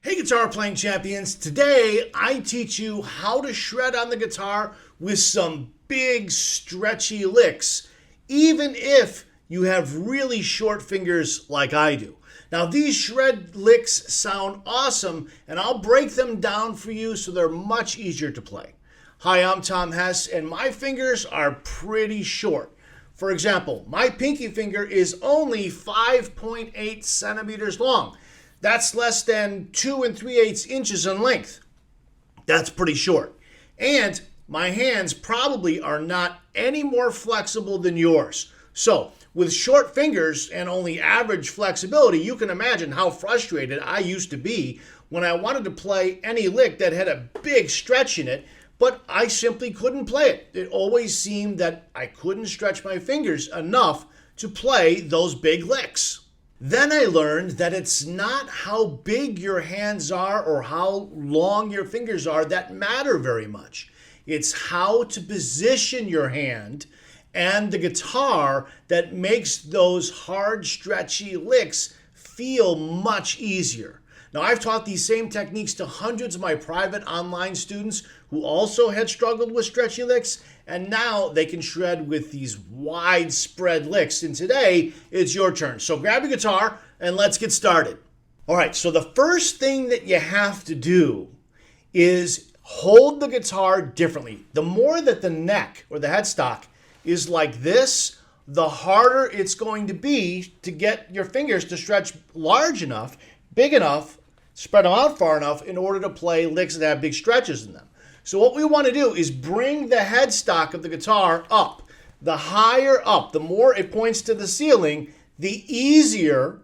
Hey guitar playing champions, today I teach you how to shred on the guitar with some big stretchy licks, even if you have really short fingers like I do. Now these shred licks sound awesome and I'll break them down for you so they're much easier to play. Hi, I'm Tom Hess and my fingers are pretty short. For example, my pinky finger is only 5.8 centimeters long. That's less than 2 3/8 inches in length. That's pretty short. And my hands probably are not any more flexible than yours. So with short fingers and only average flexibility, you can imagine how frustrated I used to be when I wanted to play any lick that had a big stretch in it, but I simply couldn't play it. It always seemed that I couldn't stretch my fingers enough to play those big licks. Then I learned that it's not how big your hands are or how long your fingers are that matter very much. It's how to position your hand and the guitar that makes those hard, stretchy licks feel much easier. Now, I've taught these same techniques to hundreds of my private online students who also had struggled with stretchy licks, and now they can shred with these widespread licks. And today, it's your turn. So grab your guitar and let's get started. All right, so the first thing that you have to do is hold the guitar differently. The more that the neck or the headstock is like this, the harder it's going to be to get your fingers to stretch large enough, big enough, spread them out far enough in order to play licks that have big stretches in them. So what we want to do is bring the headstock of the guitar up. The higher up, the more it points to the ceiling, the easier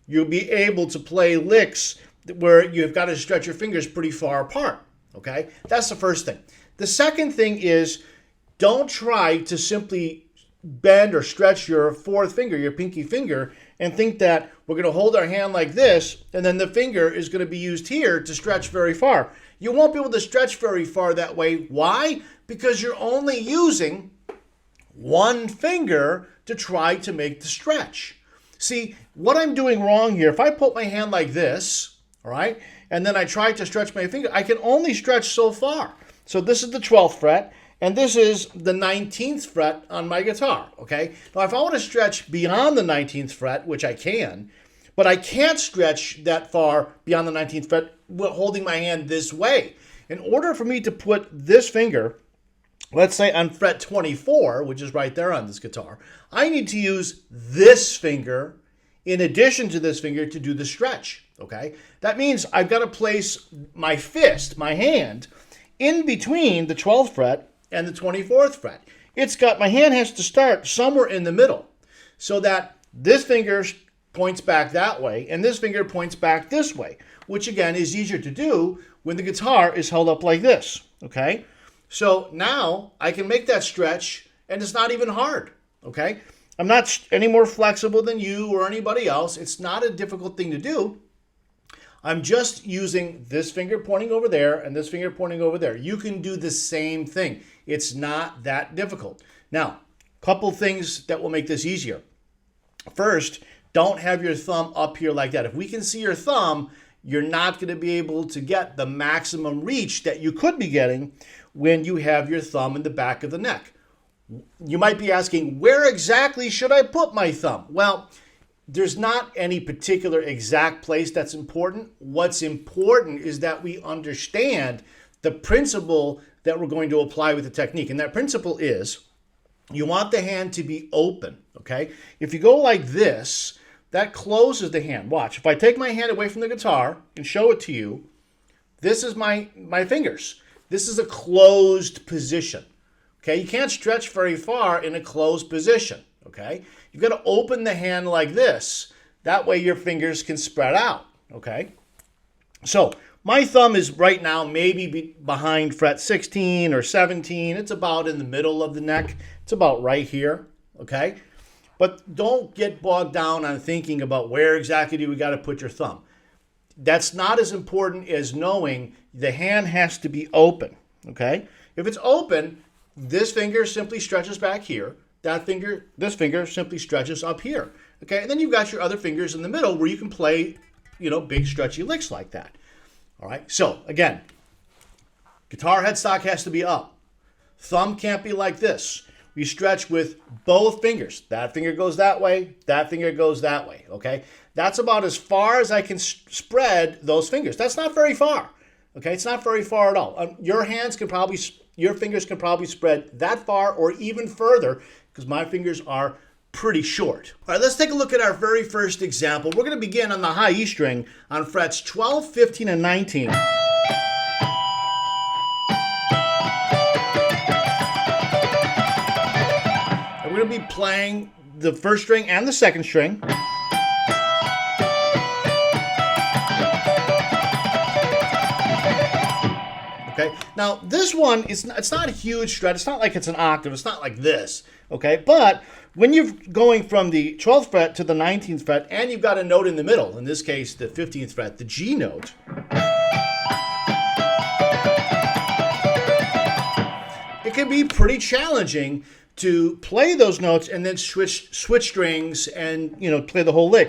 you'll be able to play licks where you've got to stretch your fingers pretty far apart. Okay? That's the first thing. The second thing is don't try to simply bend or stretch your fourth finger, your pinky finger, and think that we're going to hold our hand like this and then the finger is going to be used here to stretch very far. You won't be able to stretch very far that way. Why? Because you're only using one finger to try to make the stretch. See, what I'm doing wrong here, if I put my hand like this, all right, and then I try to stretch my finger, I can only stretch so far. So this is the 12th fret. And this is the 19th fret on my guitar, okay? Now, if I want to stretch beyond the 19th fret, which I can, but I can't stretch that far beyond the 19th fret holding my hand this way. In order for me to put this finger, let's say on fret 24, which is right there on this guitar, I need to use this finger in addition to this finger to do the stretch, okay? That means I've got to place my fist, my hand, in between the 12th fret and the 24th fret. My hand has to start somewhere in the middle so that this finger points back that way and this finger points back this way, which again is easier to do when the guitar is held up like this, okay? So now I can make that stretch and it's not even hard, okay? I'm not any more flexible than you or anybody else. It's not a difficult thing to do. I'm just using this finger pointing over there and this finger pointing over there. You can do the same thing. It's not that difficult. Now, a couple things that will make this easier. First, don't have your thumb up here like that. If we can see your thumb, you're not going to be able to get the maximum reach that you could be getting when you have your thumb in the back of the neck. You might be asking, where exactly should I put my thumb? Well, there's not any particular exact place that's important. What's important is that we understand the principle that we're going to apply with the technique. And that principle is you want the hand to be open, okay? If you go like this, that closes the hand. Watch, if I take my hand away from the guitar and show it to you, this is my fingers. This is a closed position, okay? You can't stretch very far in a closed position, okay? You've got to open the hand like this. That way your fingers can spread out, okay? So my thumb is right now maybe behind fret 16 or 17. It's about in the middle of the neck. It's about right here, okay? But don't get bogged down on thinking about where exactly do we got to put your thumb. That's not as important as knowing the hand has to be open, okay? If it's open, this finger simply stretches back here. This finger simply stretches up here. Okay, and then you've got your other fingers in the middle where you can play, big stretchy licks like that. All right, so again, guitar headstock has to be up. Thumb can't be like this. We stretch with both fingers. That finger goes that way, that finger goes that way, okay? That's about as far as I can spread those fingers. That's not very far, okay? It's not very far at all. Your fingers can probably spread that far or even further because my fingers are pretty short. All right, let's take a look at our very first example. We're going to begin on the high E string on frets 12, 15, and 19. And we're going to be playing the first string and the second string. Okay. Now this one it's not a huge stretch. It's not like it's an octave. It's not like this. Okay. But when you're going from the 12th fret to the 19th fret, and you've got a note in the middle, in this case the 15th fret, the G note, it can be pretty challenging to play those notes and then switch strings and play the whole lick.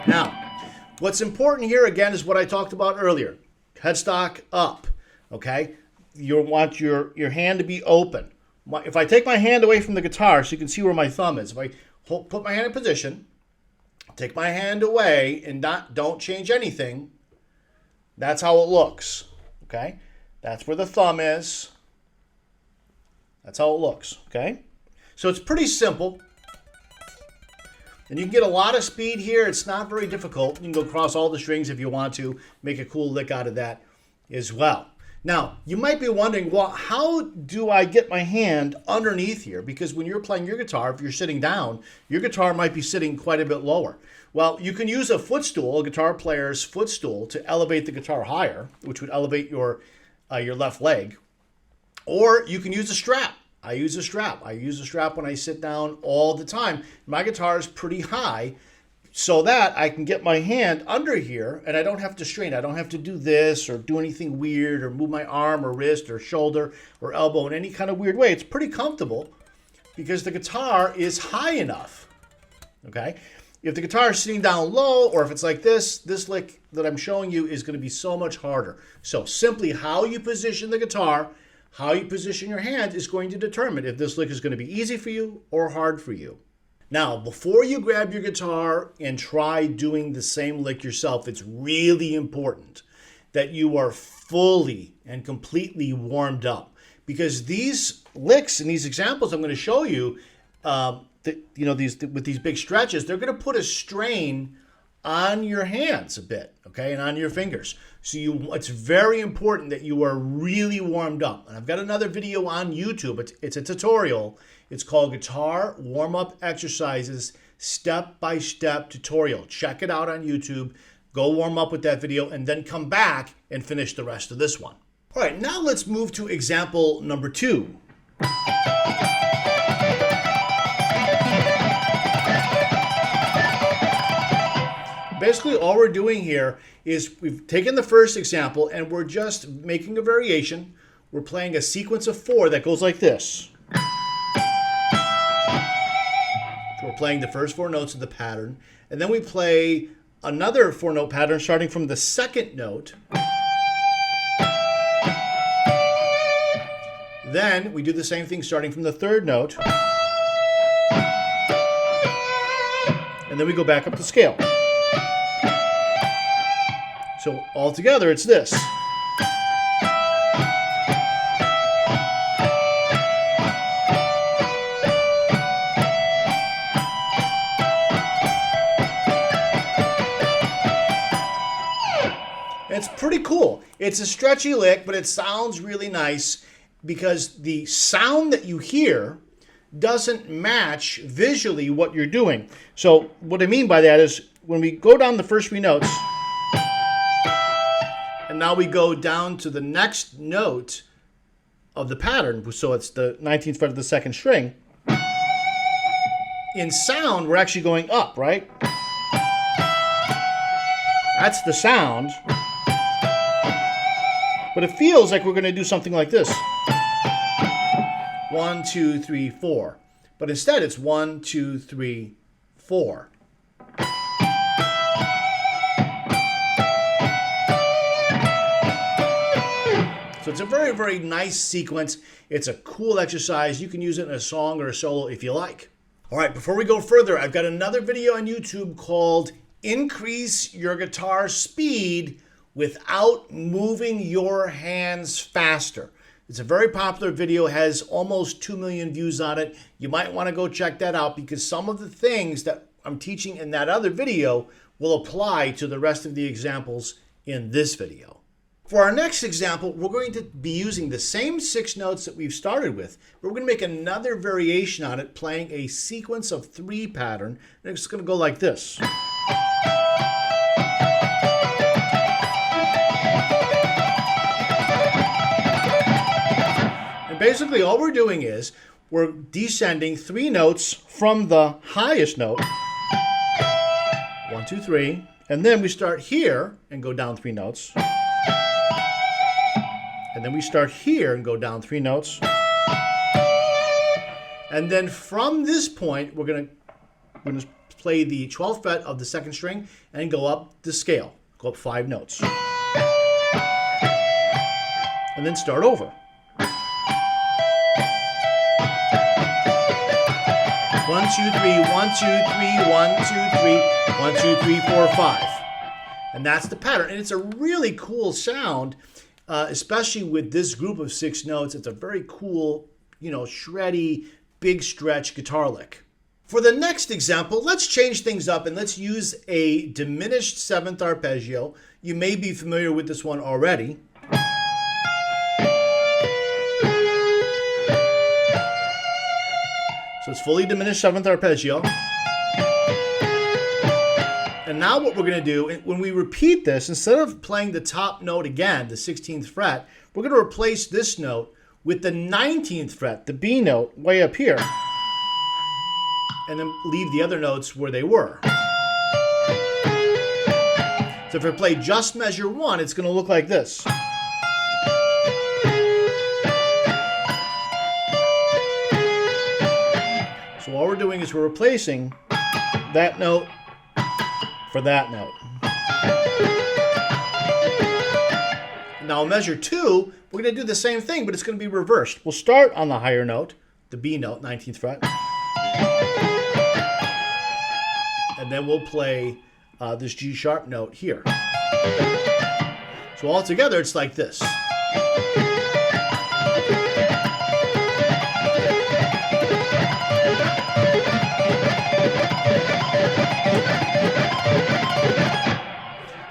Now, what's important here, again, is what I talked about earlier. Headstock up, okay? You want your hand to be open. If I take my hand away from the guitar so you can see where my thumb is, if I put my hand in position, take my hand away and don't change anything, that's how it looks, okay? That's where the thumb is. That's how it looks, okay? So it's pretty simple. And you can get a lot of speed here. It's not very difficult. You can go across all the strings if you want to, make a cool lick out of that as well. Now, you might be wondering, well, how do I get my hand underneath here? Because when you're playing your guitar, if you're sitting down, your guitar might be sitting quite a bit lower. Well, you can use a footstool, a guitar player's footstool, to elevate the guitar higher, which would elevate your left leg. Or you can use a strap. I use a strap. I use a strap when I sit down all the time. My guitar is pretty high so that I can get my hand under here and I don't have to strain. I don't have to do this or do anything weird or move my arm or wrist or shoulder or elbow in any kind of weird way. It's pretty comfortable because the guitar is high enough, okay? If the guitar is sitting down low or if it's like this lick that I'm showing you is going to be so much harder. So simply how you position the guitar, how you position your hand is going to determine if this lick is going to be easy for you or hard for you. Now, before you grab your guitar and try doing the same lick yourself, it's really important that you are fully and completely warmed up because these licks and these examples I'm going to show you, with these big stretches, they're going to put a strain on your hands a bit, okay, and on your fingers. So it's very important that you are really warmed up. And I've got another video on YouTube. It's a tutorial. It's called Guitar Warm-Up Exercises Step-by-Step Tutorial. Check it out on YouTube. Go warm up with that video and then come back and finish the rest of this one. All right, now let's move to example number 2. Basically, all we're doing here is we've taken the first example and we're just making a variation. We're playing a sequence of 4 that goes like this. So we're playing the first 4 notes of the pattern, and then we play another 4-note pattern starting from the second note. Then we do the same thing starting from the third note. And then we go back up the scale. So altogether, it's this. It's pretty cool. It's a stretchy lick, but it sounds really nice because the sound that you hear doesn't match visually what you're doing. So what I mean by that is when we go down the first 3 notes, and now we go down to the next note of the pattern, so it's the 19th fret of the second string. In sound, we're actually going up, right? That's the sound. But it feels like we're going to do something like this. 1, 2, 3, 4. But instead, it's 1, 2, 3, 4. So it's a very, very nice sequence. It's a cool exercise. You can use it in a song or a solo if you like. All right, before we go further, I've got another video on YouTube called Increase Your Guitar Speed Without Moving Your Hands Faster. It's a very popular video, has almost 2 million views on it. You might want to go check that out because some of the things that I'm teaching in that other video will apply to the rest of the examples in this video. For our next example, we're going to be using the same 6 notes that we've started with, but we're going to make another variation on it, playing a sequence of 3 pattern, and it's going to go like this. And basically all we're doing is we're descending 3 notes from the highest note, 1, 2, 3, and then we start here and go down 3 notes. And then we start here and go down 3 notes. And then from this point, we're going to play the 12th fret of the 2nd string and go up the scale. Go up 5 notes. And then start over. 1, 2, 3, 1, 2, 3, 1, 2, 3, 1, 2, 3, 4, 5. And that's the pattern. And it's a really cool sound. Especially with this group of 6 notes. It's a very cool, shreddy, big stretch guitar lick. For the next example, let's change things up and let's use a diminished 7th arpeggio. You may be familiar with this one already. So it's fully diminished 7th arpeggio. And now what we're going to do, when we repeat this, instead of playing the top note again, the 16th fret, we're going to replace this note with the 19th fret, the B note, way up here. And then leave the other notes where they were. So if I play just measure 1, it's going to look like this. So all we're doing is we're replacing that note for that note. Now measure 2, we're going to do the same thing, but it's going to be reversed. We'll start on the higher note, the B note, 19th fret. And then we'll play this G sharp note here. So all together it's like this.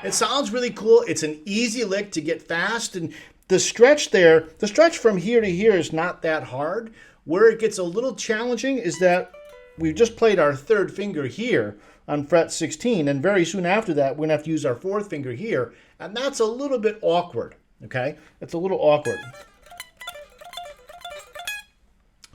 It sounds really cool. It's an easy lick to get fast, and the stretch from here to here is not that hard. Where it gets a little challenging is that we've just played our 3rd finger here on fret 16, and very soon after that we're going to have to use our 4th finger here, and that's a little bit awkward, okay? It's a little awkward.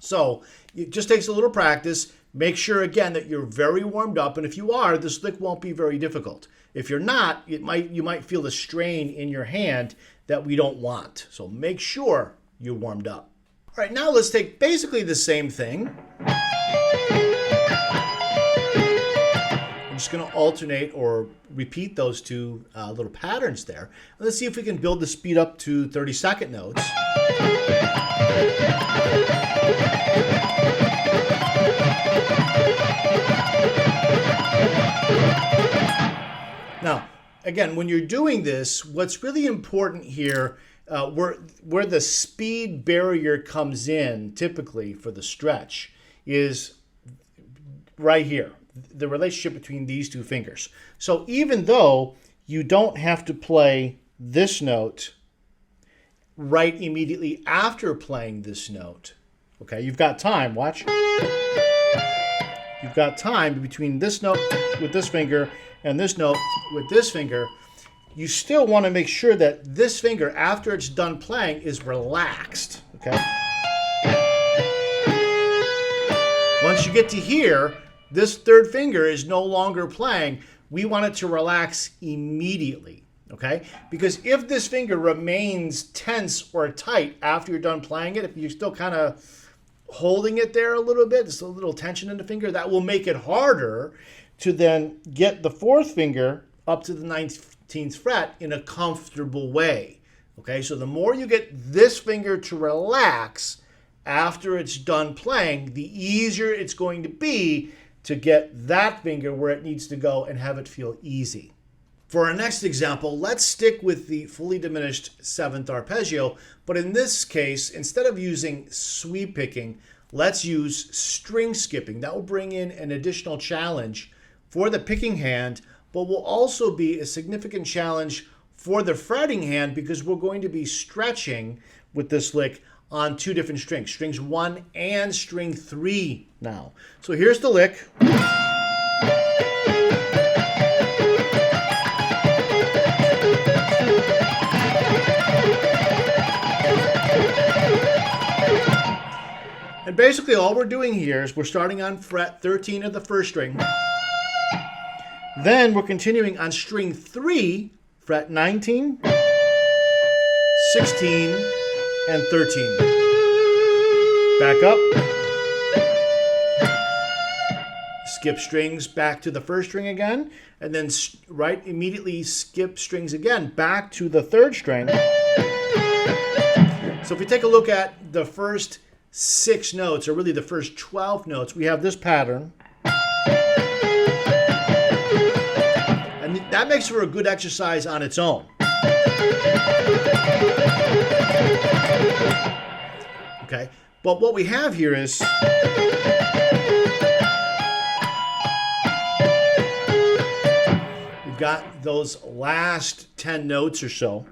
So it just takes a little practice. Make sure, again, that you're very warmed up, and if you are, this lick won't be very difficult. If you're not, you might feel the strain in your hand that we don't want. So make sure you're warmed up. All right, now let's take basically the same thing. I'm just going to alternate or repeat those 2 little patterns there. Let's see if we can build the speed up to 32nd notes. Now, again, when you're doing this, what's really important here, where the speed barrier comes in, typically for the stretch, is right here, the relationship between these 2 fingers. So even though you don't have to play this note right immediately after playing this note, okay, you've got time, watch. You've got time between this note with this finger and this note with this finger. You still want to make sure that this finger, after it's done playing, is relaxed, okay? Once you get to here, this 3rd finger is no longer playing. We want it to relax immediately, okay? Because if this finger remains tense or tight after you're done playing it, if you're still kind of holding it there a little bit, just a little tension in the finger, that will make it harder to then get the 4th finger up to the 19th fret in a comfortable way. Okay, so the more you get this finger to relax after it's done playing, the easier it's going to be to get that finger where it needs to go and have it feel easy. For our next example, let's stick with the fully diminished 7th arpeggio, but in this case, instead of using sweep picking, let's use string skipping. That will bring in an additional challenge for the picking hand, but will also be a significant challenge for the fretting hand because we're going to be stretching with this lick on 2 different strings, strings 1 and string 3 now. So here's the lick. And basically all we're doing here is we're starting on fret 13 of the first string. Then we're continuing on string 3, fret 19, 16, and 13. Back up. Skip strings back to the first string again, and then immediately skip strings again back to the 3rd string. So if we take a look at the first 6 notes, or really the first 12 notes, we have this pattern. And that makes for a good exercise on its own. Okay, but what we have here is we've got those last 10 notes or so.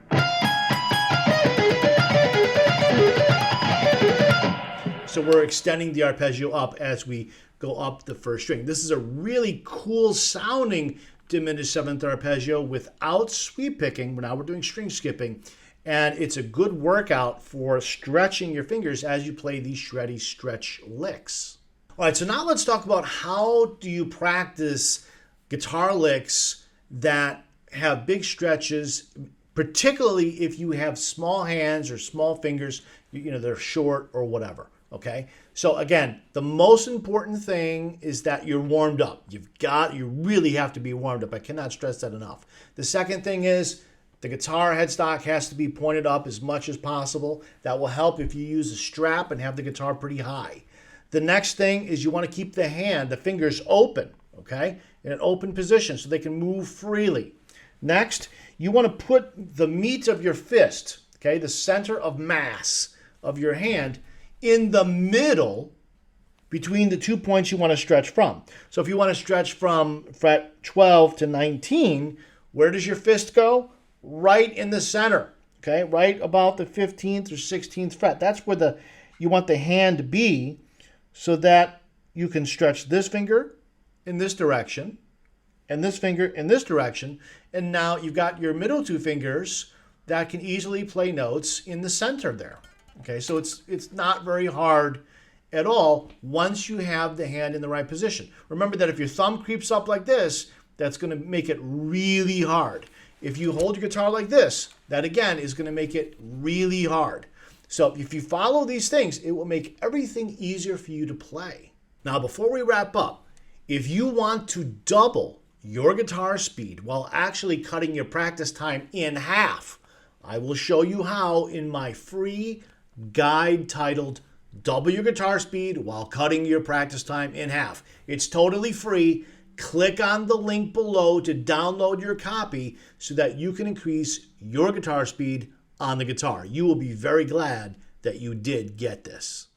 So we're extending the arpeggio up as we go up the first string. This is a really cool sounding diminished 7th arpeggio without sweep picking. Now we're doing string skipping. And it's a good workout for stretching your fingers as you play these shreddy stretch licks. All right, so now let's talk about how do you practice guitar licks that have big stretches, particularly if you have small hands or small fingers, they're short or whatever. Okay, so again, the most important thing is that you're warmed up. You really have to be warmed up. I cannot stress that enough. The second thing is the guitar headstock has to be pointed up as much as possible. That will help if you use a strap and have the guitar pretty high. The next thing is you want to keep the fingers open, okay, in an open position so they can move freely. Next, you want to put the meat of your fist, okay, the center of mass of your hand, in the middle between the 2 points you want to stretch from. So if you want to stretch from fret 12 to 19, where does your fist go? Right in the center, okay? Right about the 15th or 16th fret. That's where you want the hand to be so that you can stretch this finger in this direction and this finger in this direction. And now you've got your middle 2 fingers that can easily play notes in the center there. Okay, so it's not very hard at all once you have the hand in the right position. Remember that if your thumb creeps up like this, that's going to make it really hard. If you hold your guitar like this, that again is going to make it really hard. So if you follow these things, it will make everything easier for you to play. Now, before we wrap up, if you want to double your guitar speed while actually cutting your practice time in half, I will show you how in my free guide titled Double Your Guitar Speed While Cutting Your Practice Time in Half. It's totally free. Click on the link below to download your copy so that you can increase your guitar speed on the guitar. You will be very glad that you did get this.